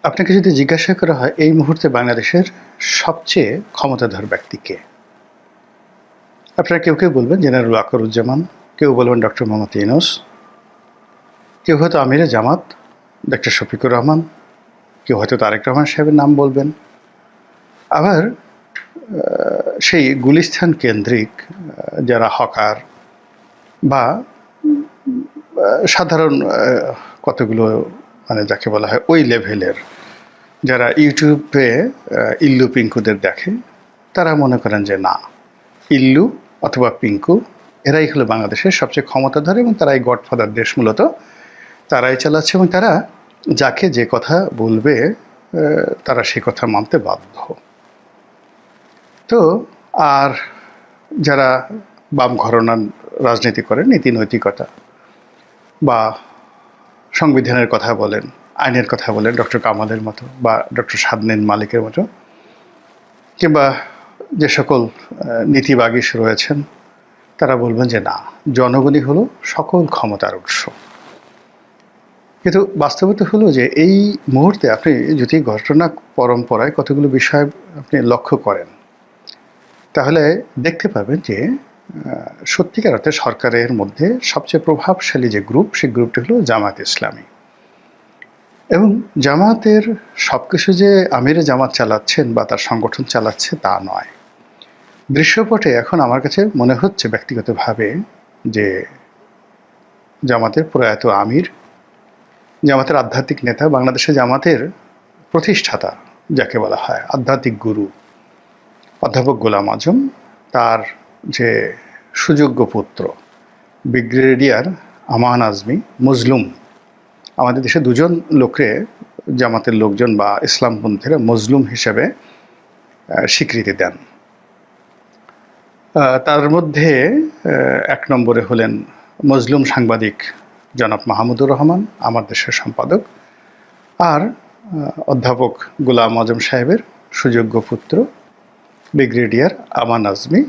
আপনাকে যদি জিজ্ঞাসা করা হয় এই মুহূর্তে বাংলাদেশের সবচেয়ে ক্ষমতাধর ব্যক্তি কে? আপনারা কেউ বলবেন জেনারেল ওয়াকারুজ্জামান, কেউ বলবেন ডক্টর মোহাম্মদ ইউনূস, কেউ হয়তো আমিরে জামাত ডক্টর শফিকুর রহমান, কেউ হয়তো তারেক রহমান সাহেবের নাম বলবেন। আবার সেই গুলিস্তান কেন্দ্রিক যারা হকার বা সাধারণ কতগুলো যাকে বলা হয় ওই লেভেলের যারা ইউটিউবে ইল্লু পিঙ্কুদের দেখে, তারা মনে করেন যে না, ইল্লু অথবা পিঙ্কু এরাই হলো বাংলাদেশের সবচেয়ে ক্ষমতাধর এবং তারাই গডফাদার দেশ, মূলত তারাই চালাচ্ছে এবং তারা যাকে যে কথা বলবে তারা সে কথা মানতে বাধ্য। তো আর যারা বাম ঘরানার রাজনীতি করেন, নীতি নৈতিকতা বা সংবিধানের কথা বলেন, আইনের কথা বলেন, ডক্টর কামালের মতো বা ডক্টর সাদনীন মালিকের মতো, কিংবা যে সকল নীতিবাগীশ রয়েছেন, তারা বলবেন যে না, জনগণই হলো সকল ক্ষমতার উৎস। কিন্তু বাস্তবতা হলো যে এই মুহূর্তে আপনি যদি ঘটনা পরম্পরায় কতগুলো বিষয় আপনি লক্ষ্য করেন, তাহলে দেখতে পাবেন যে সত্যিকার অর্থে সরকারের মধ্যে সবচেয়ে প্রভাবশালী যে গ্রুপ, সেই গ্রুপটি হলো জামায়াত ইসলামী। এবং জামায়াতের সব কিছু যে আমিরে জামাত চালাচ্ছেন বা তার সংগঠন চালাচ্ছে তা নয়। দৃশ্যপটে এখন আমার কাছে মনে হচ্ছে ব্যক্তিগতভাবে যে জামাতের প্রয়াত আমির, জামাতের আধ্যাত্মিক নেতা, বাংলাদেশে জামাতের প্রতিষ্ঠাতা যাকে বলা হয়, আধ্যাত্মিক গুরু অধ্যাপক গোলাম আজম, তার যে সুযোগ্য পুত্র ব্রিগেডিয়ার আমান আজমি মজলুম, আমাদের দেশে দুজন লোককে জামাতের লোকজন বা ইসলামপন্থীরা মজলুম হিসেবে স্বীকৃতি দেন। তার মধ্যে এক নম্বরে হলেন মজলুম সাংবাদিক জনাব মাহমুদুর রহমান, আমার দেশের সম্পাদক, আর অধ্যাপক গোলাম আজম সাহেবের সুযোগ্য পুত্র ব্রিগেডিয়ার আমান আজমি,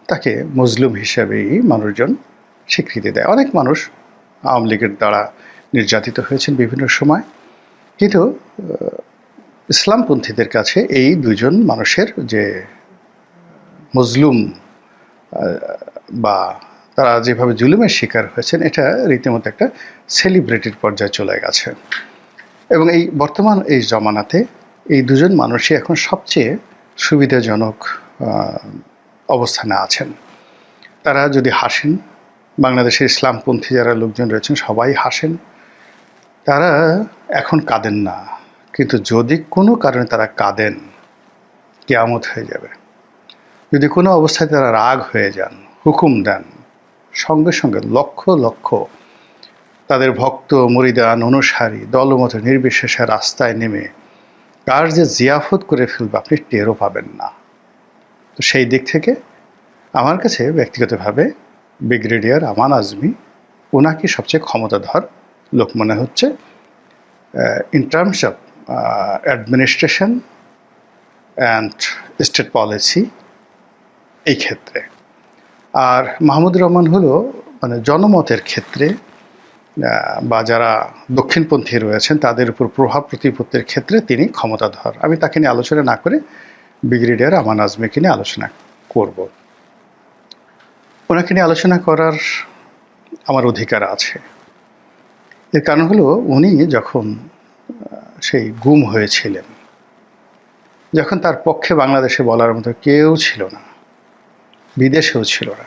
তাকে মজলুম হিসেবেই মানুষজন স্বীকৃতি দেয়। অনেক মানুষ আওয়ামী লীগের দ্বারা নির্যাতিত হয়েছেন বিভিন্ন সময়, কিন্তু ইসলামপন্থীদের কাছে এই দুজন মানুষের যে মজলুম বা তারা যেভাবে জুলুমের শিকার হয়েছেন, এটা রীতিমতো একটা সেলিব্রিটির পর্যায়ে চলে গেছে। এবং এই বর্তমান এই জমানাতে এই দুজন মানুষই এখন সবচেয়ে সুবিধাজনক অবস্থানে আছেন। তারা যদি হাসেন, বাংলাদেশের ইসলামপন্থী যারা লোকজন রয়েছেন সবাই হাসেন, তারা এখন কাঁদেন না, কিন্তু যদি কোনো কারণে তারা কাঁদেন, কিয়ামত হয়ে যাবে। যদি কোনো অবস্থায় তারা রাগ হয়ে যান, হুকুম দেন, সঙ্গে সঙ্গে লক্ষ লক্ষ তাদের ভক্ত মুরিদান অনুসারী দলমত নির্বিশেষে রাস্তায় নেমে কার যে জিয়াফত করে ফেলবে আপনি টেরও পাবেন না। তো সেই দিক থেকে আমার কাছে ব্যক্তিগতভাবে ব্রিগেডিয়ার আমান আজমি, ওনাকে সবচেয়ে ক্ষমতাধর লোক মনে হচ্ছে in terms of administration and state policy এই ক্ষেত্রে। আর মাহমুদুর রহমান হলো জনমতের ক্ষেত্রে বা যারা দক্ষিণপন্থী রয়েছেন তাদের উপর প্রভাব প্রতিপত্তির ক্ষেত্রে তিনি ক্ষমতাধর। আমি তাকে নিয়ে আলোচনা না করে ব্রিগেডিয়ার আমান আজমিকে নিয়ে আলোচনা করব। ওনাকে নিয়ে আলোচনা করার আমার অধিকার আছে। এর কারণ হলো উনি যখন সেই গুম হয়েছিলেন, যখন তার পক্ষে বাংলাদেশে বলার মতো কেউ ছিল না, বিদেশেও ছিল না,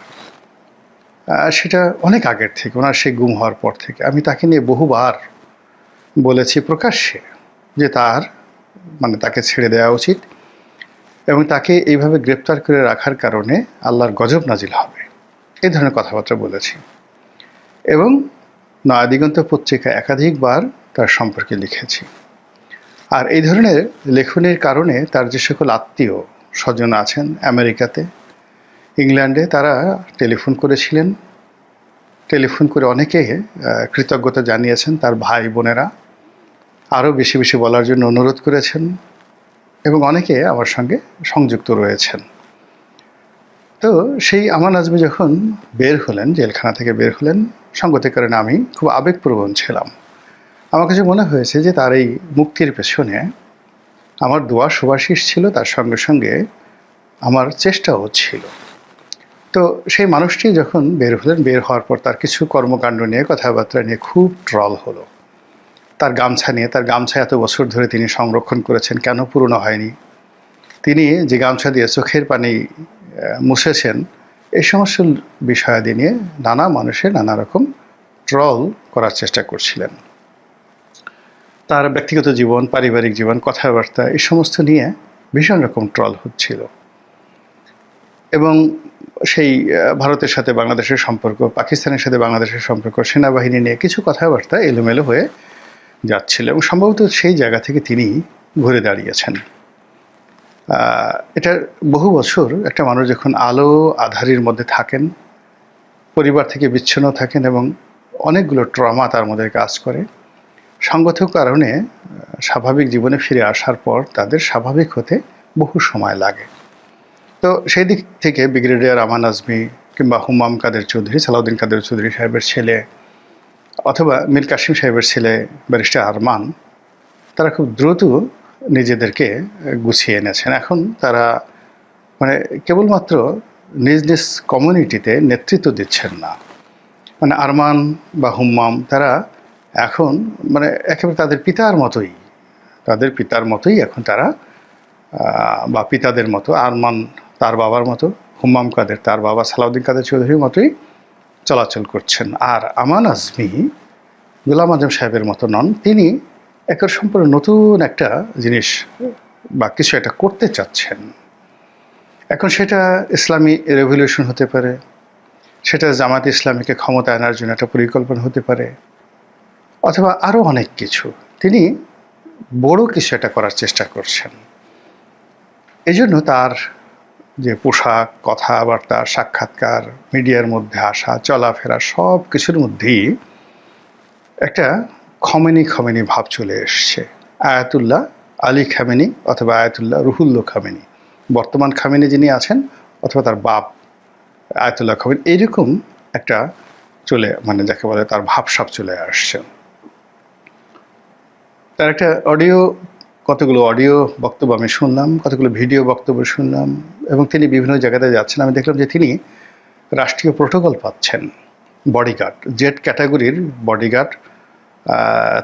সেটা অনেক আগের থেকে, ওনার সেই গুম হওয়ার পর থেকে আমি তাকে নিয়ে বহুবার বলেছি প্রকাশ্যে যে তাকে ছেড়ে দেওয়া উচিত এবং তাকে এইভাবে গ্রেপ্তার করে রাখার কারণে আল্লাহর গজব নাজিল হবে, এই ধরনের কথাবার্তা বলেছি। এবং নয়াদিগন্ত পত্রিকা একাধিকবার তার সম্পর্কে লিখেছি। আর এই ধরনের লেখনের কারণে তার যে সকল আত্মীয় স্বজন আছেন আমেরিকাতে, ইংল্যান্ডে, তারা টেলিফোন করেছিলেন। টেলিফোন করে অনেকে কৃতজ্ঞতা জানিয়েছেন, তার ভাই বোনেরা আরও বেশি বেশি বলার জন্য অনুরোধ করেছেন এবং অনেকে আমার সঙ্গে সংযুক্ত রয়েছেন। তো সেই আমান আজমি যখন বের হলেন, জেলখানা থেকে বের হলেন, সঙ্গতির কারণে আমি খুব আবেগপ্রবণ ছিলাম। আমার কাছে মনে হয়েছে যে তার এই মুক্তির পেছনে আমার দোয়া সুবাসিস ছিল, তার সঙ্গে সঙ্গে আমার চেষ্টাও ছিল। তো সেই মানুষটি যখন বের হলেন, বের হওয়ার পর তার কিছু কর্মকাণ্ড নিয়ে, কথাবার্তা নিয়ে খুব ট্রল হলো। তার গামছা নিয়ে, তার গামছা এত বছর ধরে তিনি সংরক্ষণ করেছেন, কেন পুরনো হয়নি? তিনি যে গামছা দিয়ে চোখের পানি মুছেছেন, এই সমস্ত বিষয়াদি নিয়ে নানা মানুষের নানা রকম ট্রল করার চেষ্টা করছিলেন। তার ব্যক্তিগত জীবন, পারিবারিক জীবন, কথাবার্তা এই সমস্ত নিয়ে ভীষণ রকম ট্রল হচ্ছিল। এবং সেই ভারতের সাথে বাংলাদেশের সম্পর্ক, পাকিস্তানের সাথে বাংলাদেশের সম্পর্ক, সেনাবাহিনী নিয়ে কিছু কথাবার্তা এলোমেলো হয়ে যাচ্ছিল, এবং সম্ভবত সেই জায়গা থেকে তিনি ঘুরে দাঁড়িয়েছেন। এটার বহু বছর একটা মানুষ যখন আলো আঁধারির মধ্যে থাকেন, পরিবার থেকে বিচ্ছিন্ন থাকেন এবং অনেকগুলো ট্রমা তার মধ্যে কাজ করে, সঙ্গত কারণে স্বাভাবিক জীবনে ফিরে আসার পর তাদের স্বাভাবিক হতে বহু সময় লাগে। তো সেই দিক থেকে ব্রিগেডিয়ার আমান আজমি কিংবা হুমাম কাদের চৌধুরী, সালাউদ্দিন কাদের চৌধুরী সাহেবের ছেলে, অথবা মীর কাসিম সাহেবের ছেলে ব্যারিস্টার আরমান, তারা খুব দ্রুত নিজেদেরকে গুছিয়ে এনেছেন। এখন তারা মানে কেবলমাত্র নিজ নিজ কমিউনিটিতে নেতৃত্ব দিচ্ছেন না, মানে আরমান বা হুম্মাম তারা এখন মানে একেবারে তাদের পিতার মতোই এখন তারা, বা পিতাদের মতো, আরমান তার বাবার মতো, হুম্মাম কাদের তার বাবা সালাউদ্দিন কাদের চৌধুরীর মতোই চলাচল করছেন। আর আমান আজমি গোলাম আজম সাহেবের মতো নন, তিনি একের সম্পূর্ণ নতুন একটা জিনিস বা কিছু একটা করতে চাচ্ছেন। এখন সেটা ইসলামী রেভলিউশন হতে পারে, সেটা জামাত ইসলামীকে ক্ষমতা আনার জন্য একটা পরিকল্পনা হতে পারে, অথবা আরও অনেক কিছু। তিনি বড় কিছু একটা করার চেষ্টা করছেন। এই জন্য তার যে পোশাক, কথাবার্তা, সাক্ষাৎকার, মিডিয়ার মধ্যে আসা, চলাফেরা, সব কিছুর মধ্যেই একটা খমেনি ভাব চলে এসছে। আয়াতুল্লাহ আলী খামেনি অথবা আয়াতুল্লাহ রুহুল্লাহ খামেনি, বর্তমান খামেনি যিনি আছেন, অথবা তার বাপ আয়াতুল্লাহ খামেনি, এইরকম একটা মানে যাকে বলে তার ভাবসাব চলে আসছে। তার একটা কতগুলো অডিও বক্তব্য আমি শুনলাম, কতগুলো ভিডিও বক্তব্য শুনলাম, এবং তিনি বিভিন্ন জায়গাতে যাচ্ছেন। আমি দেখলাম যে তিনি রাষ্ট্রীয় প্রোটোকল পাচ্ছেন, বডিগার্ড, জেড ক্যাটাগরির বডিগার্ড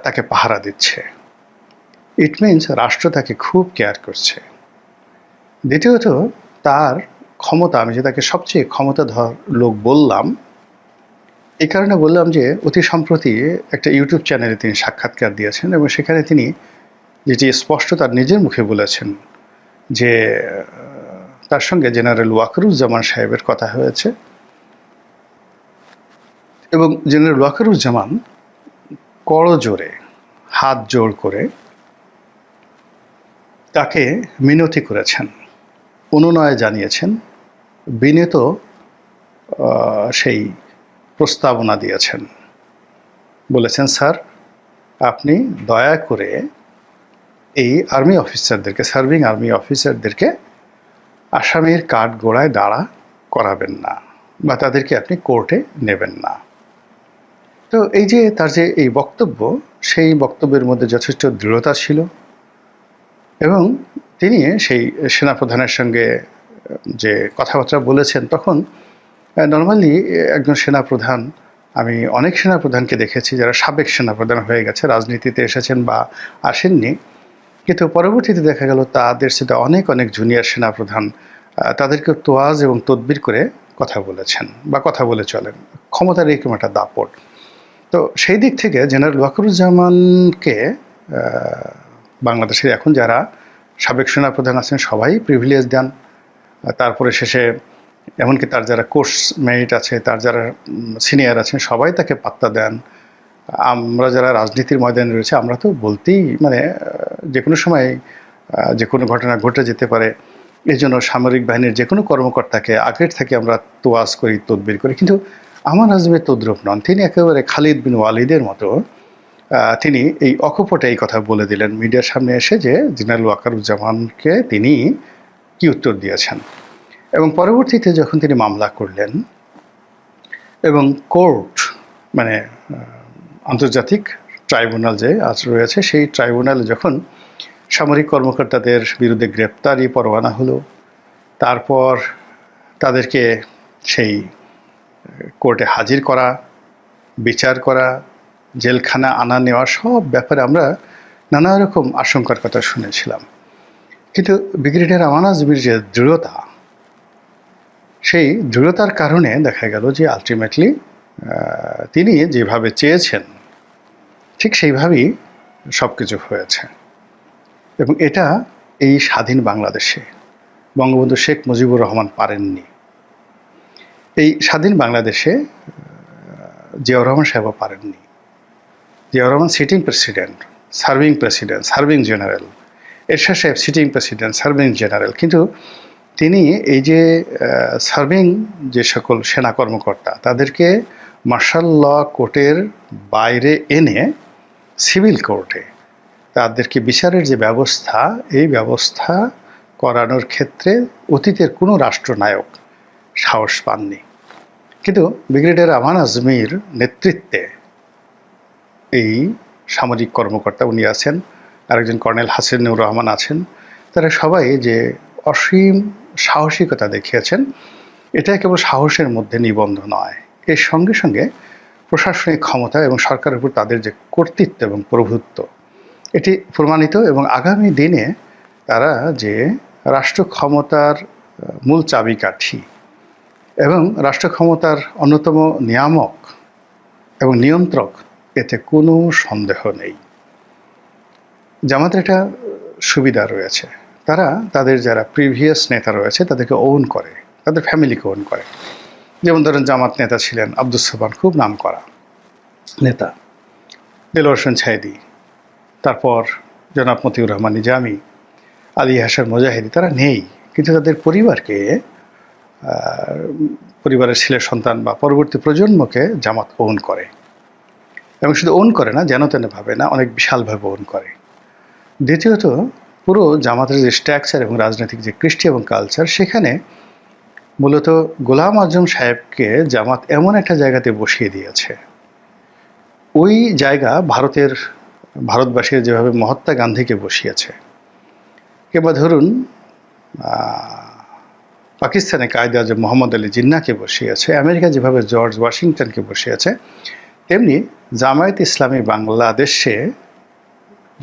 তাকে পাহারা দিচ্ছে। ইট মিনস রাষ্ট্র তাকে খুব কেয়ার করছে। দ্বিতীয়ত তার ক্ষমতা, আমি যে তাকে সবচেয়ে ক্ষমতাধর লোক বললাম, এই কারণে বললাম যে অতি সম্প্রতি একটা ইউটিউব চ্যানেলে তিনি সাক্ষাৎকার দিয়েছেন, এবং সেখানে তিনি যেটি স্পষ্ট তার নিজের মুখে বলেছেন যে তার সঙ্গে জেনারেল ওয়াকারুজ্জামান সাহেবের কথা হয়েছে, এবং জেনারেল ওয়াকারুজ্জামান করজোড়ে হাত জোড় করে তাকে মিনতি করেছেন, অনুনয় জানিয়েছেন, বিনীত সেই প্রস্তাবনা দিয়েছেন। বলেছেন, স্যার আপনি দয়া করে এই আর্মি অফিসারদেরকে, সার্ভিং আর্মি অফিসারদেরকে আসামির কাঠগড়ায় দাঁড়া করাবেন না, বা তাদেরকে আপনি কোর্টে নেবেন না। তো এই যে তার যে এই বক্তব্য, সেই বক্তব্যের মধ্যে যথেষ্ট দৃঢ়তা ছিল, এবং তিনি সেই সেনাপ্রধানের সঙ্গে যে কথাবার্তা বলেছেন, তখন নর্মালি একজন সেনাপ্রধান, আমি অনেক সেনাপ্রধানকে দেখেছি যারা সাবেক সেনাপ্রধান হয়ে গেছে, রাজনীতিতে এসেছেন বা আসেননি, কিন্তু পরবর্তীতে দেখা গেল তাদের সাথে অনেক জুনিয়র সেনাপ্রধান তাদেরকে তোয়াজ এবং তদবির করে কথা বলেছেন বা কথা বলে চলেন, ক্ষমতার এরকম একটা দাপট। তো সেই দিক থেকে জেনারেল ওয়াকারুজ্জামানকে বাংলাদেশের এখন যারা সাবেক সেনাপ্রধান আছেন সবাই প্রিভিলেজ দেন। তারপরে শেষে এমনকি তার যারা কোর্স মেরিট আছে, তার যারা সিনিয়র আছেন, সবাই তাকে পাত্তা দেন। আমরা যারা রাজনীতির ময়দানে রয়েছে, আমরা তো বলতেই মানে যে কোনো সময় যে কোনো ঘটনা ঘটে যেতে পারে, এই জন্য সামরিক বাহিনীর যে কোনো কর্মকর্তাকে আগের থেকে আমরা তোয়াজ করি, তদবির করি। কিন্তু আমান আজমের তদ্রূপ নন, তিনি একেবারে খালিদ বিন ওয়ালিদের মতো তিনি এই অকপটে এই কথা বলে দিলেন মিডিয়ার সামনে এসে যে জেনারেল ওয়াকারুজ্জামানকে তিনি কি উত্তর দিয়েছেন। এবং পরবর্তীতে যখন তিনি মামলা করলেন এবং কোর্ট মানে আন্তর্জাতিক ট্রাইব্যুনাল যে আজ রয়েছে, সেই ট্রাইব্যুনালে যখন সামরিক কর্মকর্তাদের বিরুদ্ধে গ্রেপ্তারি পরোয়ানা হলো, তারপর তাদেরকে সেই কোর্টে হাজির করা, বিচার করা, জেলখানা আনা নেওয়া, সব ব্যাপারে আমরা নানা রকম আশঙ্কার কথা শুনেছিলাম। কিন্তু ব্রিগেডিয়ার আমান আজমির যে দৃঢ়তা, সেই দৃঢ়তার কারণে দেখা গেল যে আলটিমেটলি তিনি যেভাবে চেয়েছেন ঠিক সেইভাবেই সব কিছু হয়েছে। এবং এটা এই স্বাধীন বাংলাদেশে বঙ্গবন্ধু শেখ মুজিবুর রহমান পারেননি। এই স্বাধীন বাংলাদেশে জিয়াউর রহমান সাহেবও পারেননি। Ziaur Rahman sitting president, serving general, Ershad সাহেব সিটিং প্রেসিডেন্ট, সার্ভিং জেনারেল। কিন্তু তিনি এই যে সার্ভিং যে সকল সেনা কর্মকর্তা, তাদেরকে মার্শাল ল কোর্টের বাইরে এনে সিভিল কোর্টে তাদেরকে বিচারের যে ব্যবস্থা, এই ব্যবস্থা করানোর ক্ষেত্রে অতীতের কোনো রাষ্ট্রনায়ক সাহস পাননি। কিন্তু ব্রিগেডিয়ার আমান আজমির নেতৃত্বে এই সামরিক কর্মকর্তা উনি আছেন, আরেকজন কর্নেল হাসিনুর রহমান আছেন, তারা সবাই যে অসীম সাহসিকতা দেখিয়েছেন, এটা কেবল সাহসের মধ্যে নিবন্ধ নয়, এর সঙ্গে সঙ্গে প্রশাসনিক ক্ষমতা এবং সরকারের উপর তাদের যে কর্তৃত্ব এবং প্রভুত্ব, এটি প্রমাণিত। এবং আগামী দিনে তারা যে রাষ্ট্র ক্ষমতার মূল চাবিকাঠি এবং রাষ্ট্র ক্ষমতার অন্যতম নিয়ামক এবং নিয়ন্ত্রক, এতে কোনো সন্দেহ নেই। জামাতের একটা সুবিধা রয়েছে, তারা তাদের যারা প্রিভিয়াস নেতা রয়েছে তাদেরকে ওন করে, তাদের ফ্যামিলিকে ওন করে। যেমন ধরেন জামাত নেতা ছিলেন আব্দুস সোবহান, খুব নাম করা নেতা, দেলোয়ার হোসেন ছায়েদি, তারপর জনাব মতিউর রহমান নিজামী, আলী হাসান মুজাহিদি, তারা নেই, কিন্তু তাদের পরিবারের ছেলে সন্তান বা পরবর্তী প্রজন্মকে জামাত ওন করে। এবং শুধু ওন করে না, যেন তেন ভাবে না, অনেক বিশালভাবে ওন করে। দ্বিতীয়ত, পুরো জামাতের যে স্ট্রাকচার এবং রাজনৈতিক যে কৃষ্টি এবং কালচার, সেখানে মূলত গোলাম আজম সাহেবকে জামাত এমন একটা জায়গাতে বসিয়ে দিয়েছে, ওই জায়গা ভারতবাসীর যেভাবে মহাত্মা গান্ধীকে বসিয়েছে, কিংবা ধরুন পাকিস্তানে কায়েদ আজম মোহাম্মদ আলী জিন্নাহকে বসিয়েছে, আমেরিকা যেভাবে জর্জ ওয়াশিংটনকে বসিয়েছে, তেমনি জামায়াত ইসলামী বাংলাদেশে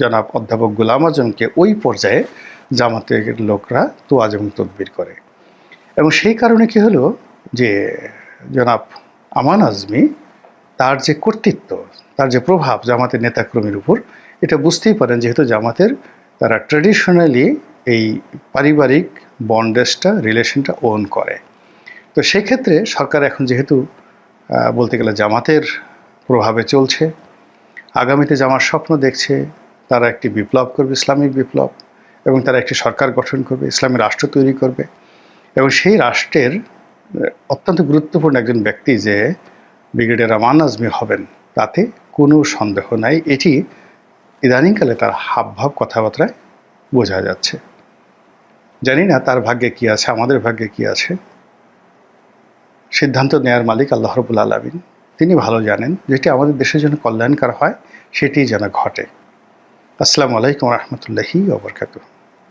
জনাব অধ্যাপক গোলাম আজমকে ওই পর্যায়ে জামাতের লোকরা তোয়াজ এবং তদবির করে। এবং সেই কারণে কি হলো যে জনাব আমান আজমি তার যে কর্তৃত্ব, তার যে প্রভাব জামাতের নেতাকর্মীর উপর, এটা বুঝতেই পারেন, যেহেতু জামাতের তারা ট্র্যাডিশনালি এই পারিবারিক বন্ডেজটা, রিলেশনটা ওন করে। তো সেক্ষেত্রে সরকার এখন যেহেতু বলতে গেলে জামাতের প্রভাবে চলছে, আগামীতে জামার স্বপ্ন দেখছে তারা একটি বিপ্লব করবে, ইসলামিক বিপ্লব, এবং তারা একটি সরকার গঠন করবে, ইসলামী রাষ্ট্র তৈরি করবে। এবং সেই রাষ্ট্রের অত্যন্ত গুরুত্বপূর্ণ একজন ব্যক্তি যে ব্রিগেডিয়ার আমান আজমি হবেন, তাতে কোনো সন্দেহ নাই। এটি ইদানিংকালে তার হাবভাব, কথাবার্তায় বোঝা যাচ্ছে। জানি না তার ভাগ্যে কি আছে, আমাদের ভাগ্যে কি আছে। সিদ্ধান্ত নেয়ার মালিক আল্লাহ রাব্বুল আলামিন, তিনি ভালো জানেন যেটি আমাদের দেশের জন্য কল্যাণকর হয় সেটি যেন ঘটে। আসসালামু আলাইকুম ওয়া রাহমাতুল্লাহি ওয়া বারাকাতুহু।